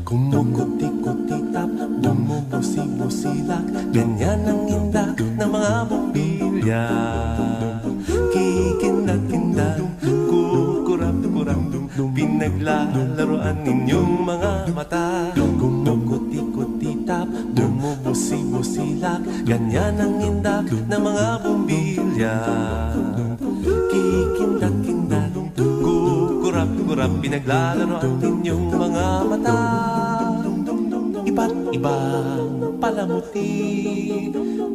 Kumukuti-kutitap, bumubusi-busilak, ganyan ang indak ng mga bumbilya. Kikindag-kindag, kukurap-kurap, pinaglalaroan ninyong mga mata. Kumukuti-kutitap, bumubusi-busilak, ganyan ang indak ng mga bumbilya. Kikindag-kindag, kukurap-kurap, pinaglalaroan ninyong mga mata. Iba't ibang palamuti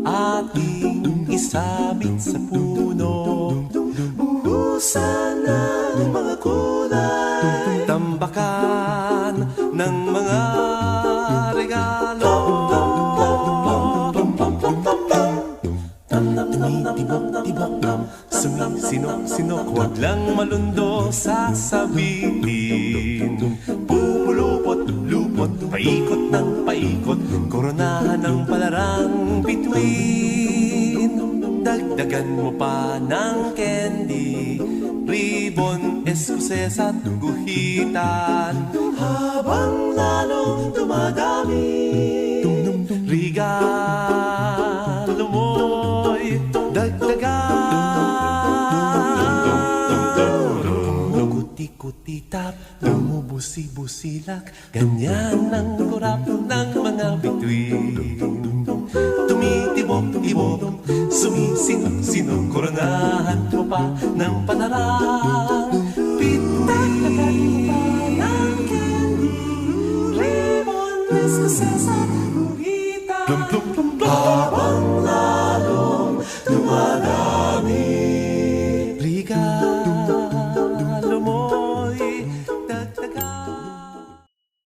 ating isabit sa puno. Buhusan ng mga kulay, tambakan ng mga regalo. Tumitibok-tibok, sumisinok-sinok, huwag lang malundo sasabihin. Pupulupot-lupot, paikot ng paikot, koronahan ng palarang bituin. Dagdagan mo pa ng candy, ribbon, eskuses at guhitan. Habang lalong dumadami, regalo mo'y dagdagan. Kuti-kuti-tap, bumubusi-busilak, ganyan ang kurap ng mga bituin. Tumitibok-tibok, sumisinok-sinok, koronahan mo pa ng panarang bituin. Ng candy, ribbon, eskuses at guhitan. Habang